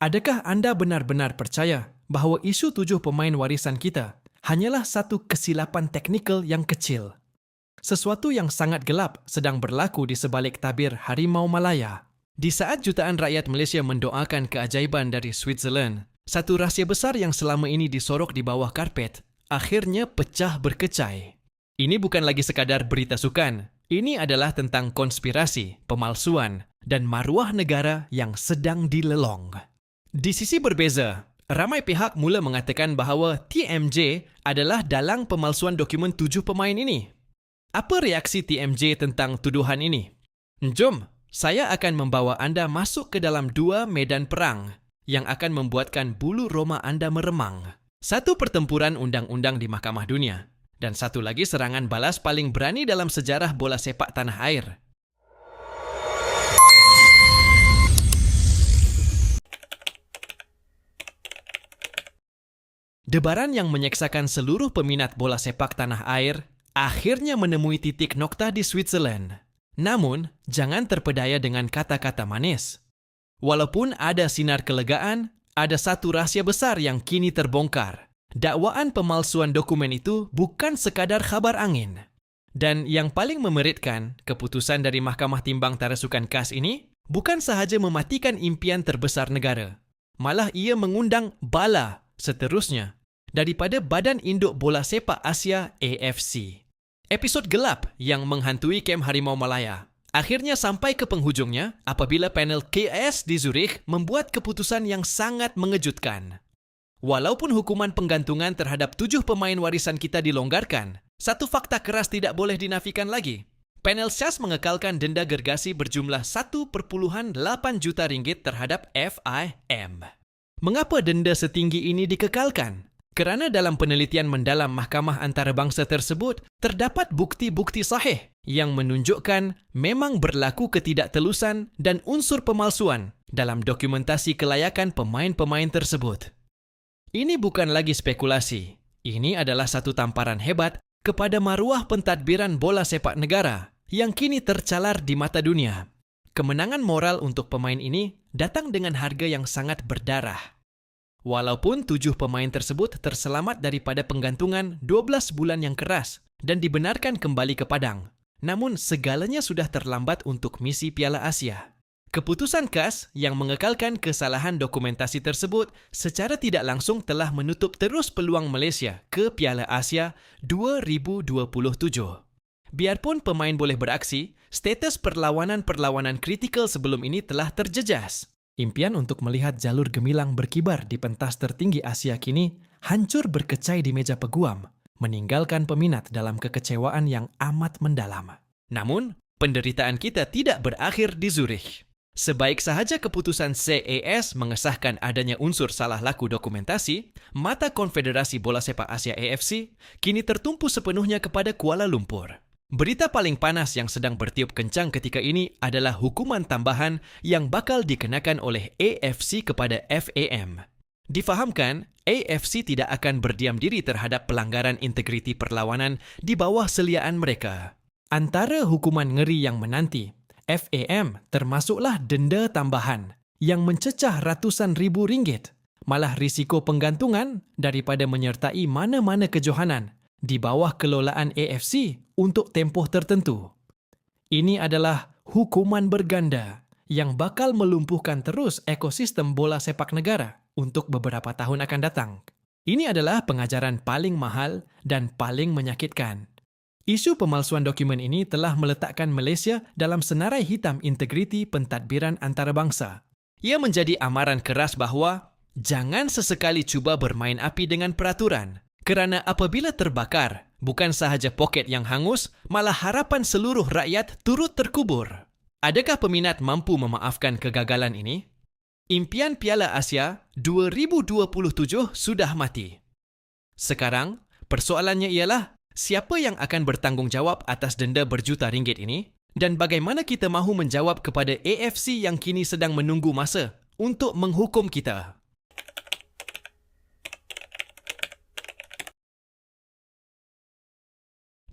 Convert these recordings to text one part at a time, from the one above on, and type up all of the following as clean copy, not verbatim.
Adakah anda benar-benar percaya bahawa isu 7 pemain warisan kita hanyalah satu kesilapan teknikal yang kecil? Sesuatu yang sangat gelap sedang berlaku di sebalik tabir Harimau Malaya. Di saat jutaan rakyat Malaysia mendoakan keajaiban dari Switzerland, satu rahsia besar yang selama ini disorok di bawah karpet akhirnya pecah berkecai. Ini bukan lagi sekadar berita sukan. Ini adalah tentang konspirasi, pemalsuan, dan maruah negara yang sedang dilelong. Di sisi berbeza, ramai pihak mula mengatakan bahawa TMJ adalah dalang pemalsuan dokumen 7 pemain ini. Apa reaksi TMJ tentang tuduhan ini? Jom, saya akan membawa anda masuk ke dalam 2 medan perang yang akan membuatkan bulu roma anda meremang. Satu pertempuran undang-undang di Mahkamah Dunia, dan satu lagi serangan balas paling berani dalam sejarah bola sepak tanah air. Debaran yang menyeksakan seluruh peminat bola sepak tanah air akhirnya menemui titik nokta di Switzerland. Namun, jangan terpedaya dengan kata-kata manis. Walaupun ada sinar kelegaan, ada satu rahsia besar yang kini terbongkar. Dakwaan pemalsuan dokumen itu bukan sekadar khabar angin. Dan yang paling memeritkan, keputusan dari Mahkamah Timbang Tarasukan KAS ini bukan sahaja mematikan impian terbesar negara. Malah ia mengundang bala seterusnya daripada Badan Induk Bola Sepak Asia AFC. Episod gelap yang menghantui kem Harimau Malaya akhirnya sampai ke penghujungnya apabila panel KAS di Zurich membuat keputusan yang sangat mengejutkan. Walaupun hukuman penggantungan terhadap 7 pemain warisan kita dilonggarkan, satu fakta keras tidak boleh dinafikan lagi. Panel SAS mengekalkan denda gergasi berjumlah 1.8 juta ringgit terhadap FIM. Mengapa denda setinggi ini dikekalkan? Kerana dalam penelitian mendalam Mahkamah Antarabangsa tersebut, terdapat bukti-bukti sahih yang menunjukkan memang berlaku ketidaktelusan dan unsur pemalsuan dalam dokumentasi kelayakan pemain-pemain tersebut. Ini bukan lagi spekulasi. Ini adalah satu tamparan hebat kepada maruah pentadbiran bola sepak negara yang kini tercalar di mata dunia. Kemenangan moral untuk pemain ini datang dengan harga yang sangat berdarah. Walaupun 7 pemain tersebut terselamat daripada penggantungan 12 bulan yang keras dan dibenarkan kembali ke padang, namun segalanya sudah terlambat untuk misi Piala Asia. Keputusan KAS yang mengekalkan kesalahan dokumentasi tersebut secara tidak langsung telah menutup terus peluang Malaysia ke Piala Asia 2027. Biarpun pemain boleh beraksi, status perlawanan-perlawanan kritikal sebelum ini telah terjejas. Impian untuk melihat jalur gemilang berkibar di pentas tertinggi Asia kini hancur berkecai di meja peguam, meninggalkan peminat dalam kekecewaan yang amat mendalam. Namun, penderitaan kita tidak berakhir di Zurich. Sebaik sahaja keputusan CAS mengesahkan adanya unsur salah laku dokumentasi, mata Konfederasi Bola Sepak Asia AFC kini tertumpu sepenuhnya kepada Kuala Lumpur. Berita paling panas yang sedang bertiup kencang ketika ini adalah hukuman tambahan yang bakal dikenakan oleh AFC kepada FAM. Difahamkan, AFC tidak akan berdiam diri terhadap pelanggaran integriti perlawanan di bawah seliaan mereka. Antara hukuman ngeri yang menanti, FAM termasuklah denda tambahan yang mencecah ratusan ribu ringgit, malah risiko penggantungan daripada menyertai mana-mana kejohanan di bawah kelolaan AFC untuk tempoh tertentu. Ini adalah hukuman berganda yang bakal melumpuhkan terus ekosistem bola sepak negara untuk beberapa tahun akan datang. Ini adalah pengajaran paling mahal dan paling menyakitkan. Isu pemalsuan dokumen ini telah meletakkan Malaysia dalam senarai hitam integriti pentadbiran antarabangsa. Ia menjadi amaran keras bahawa jangan sesekali cuba bermain api dengan peraturan. Kerana apabila terbakar, bukan sahaja poket yang hangus, malah harapan seluruh rakyat turut terkubur. Adakah peminat mampu memaafkan kegagalan ini? Impian Piala Asia 2027 sudah mati. Sekarang, persoalannya ialah siapa yang akan bertanggungjawab atas denda berjuta ringgit ini dan bagaimana kita mahu menjawab kepada AFC yang kini sedang menunggu masa untuk menghukum kita.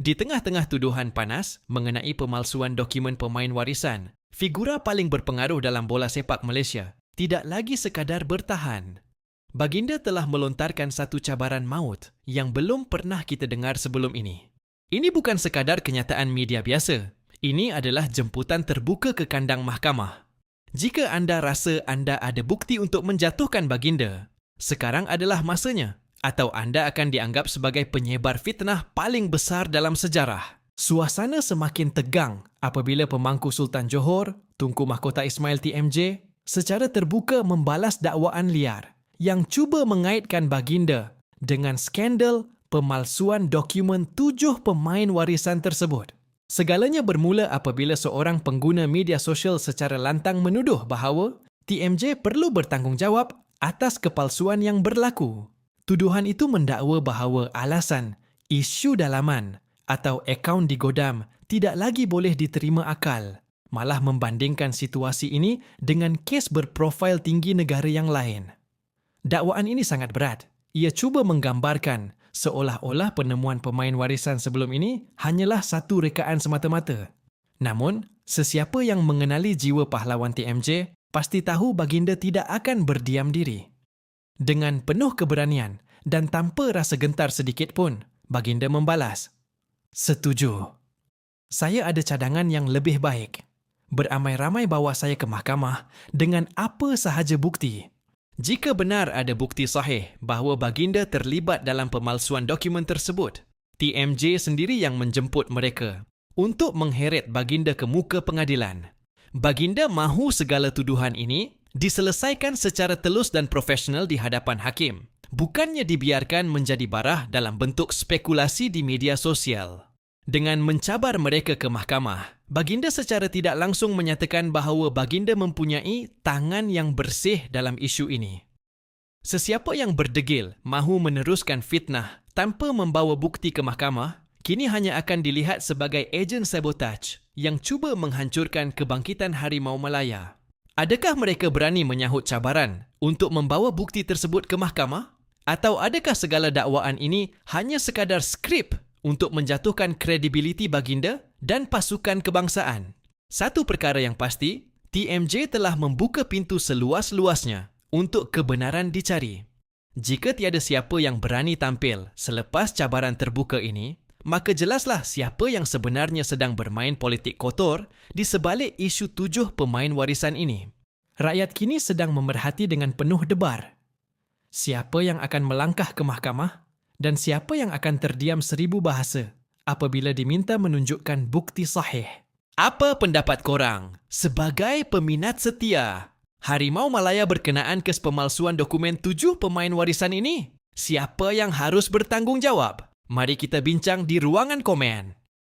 Di tengah-tengah tuduhan panas mengenai pemalsuan dokumen pemain warisan, figura paling berpengaruh dalam bola sepak Malaysia tidak lagi sekadar bertahan. Baginda telah melontarkan satu cabaran maut yang belum pernah kita dengar sebelum ini. Ini bukan sekadar kenyataan media biasa. Ini adalah jemputan terbuka ke kandang mahkamah. Jika anda rasa anda ada bukti untuk menjatuhkan baginda, sekarang adalah masanya, atau anda akan dianggap sebagai penyebar fitnah paling besar dalam sejarah. Suasana semakin tegang apabila pemangku Sultan Johor, Tunku Mahkota Ismail TMJ, secara terbuka membalas dakwaan liar yang cuba mengaitkan baginda dengan skandal pemalsuan dokumen 7 pemain warisan tersebut. Segalanya bermula apabila seorang pengguna media sosial secara lantang menuduh bahawa TMJ perlu bertanggungjawab atas kepalsuan yang berlaku. Tuduhan itu mendakwa bahawa alasan isu dalaman atau akaun digodam tidak lagi boleh diterima akal, malah membandingkan situasi ini dengan kes berprofil tinggi negara yang lain. Dakwaan ini sangat berat. Ia cuba menggambarkan seolah-olah penemuan pemain warisan sebelum ini hanyalah satu rekaan semata-mata. Namun, sesiapa yang mengenali jiwa pahlawan TMJ pasti tahu baginda tidak akan berdiam diri. Dengan penuh keberanian dan tanpa rasa gentar sedikit pun, baginda membalas, "Setuju. Saya ada cadangan yang lebih baik. Beramai-ramai bawa saya ke mahkamah dengan apa sahaja bukti. Jika benar ada bukti sahih bahawa baginda terlibat dalam pemalsuan dokumen tersebut, TMJ sendiri yang menjemput mereka untuk mengheret baginda ke muka pengadilan. Baginda mahu segala tuduhan ini diselesaikan secara telus dan profesional di hadapan hakim, bukannya dibiarkan menjadi barah dalam bentuk spekulasi di media sosial." Dengan mencabar mereka ke mahkamah, baginda secara tidak langsung menyatakan bahawa baginda mempunyai tangan yang bersih dalam isu ini. Sesiapa yang berdegil mahu meneruskan fitnah tanpa membawa bukti ke mahkamah, kini hanya akan dilihat sebagai ejen sabotaj yang cuba menghancurkan kebangkitan Harimau Malaya. Adakah mereka berani menyahut cabaran untuk membawa bukti tersebut ke mahkamah? Atau adakah segala dakwaan ini hanya sekadar skrip untuk menjatuhkan kredibiliti baginda dan pasukan kebangsaan? Satu perkara yang pasti, TMJ telah membuka pintu seluas-luasnya untuk kebenaran dicari. Jika tiada siapa yang berani tampil selepas cabaran terbuka ini, maka jelaslah siapa yang sebenarnya sedang bermain politik kotor di sebalik isu 7 pemain warisan ini. Rakyat kini sedang memerhati dengan penuh debar. Siapa yang akan melangkah ke mahkamah? Dan siapa yang akan terdiam 1000 bahasa apabila diminta menunjukkan bukti sahih? Apa pendapat korang sebagai peminat setia Harimau Malaya berkenaan kes pemalsuan dokumen 7 pemain warisan ini? Siapa yang harus bertanggungjawab? Mari kita bincang di ruangan komen.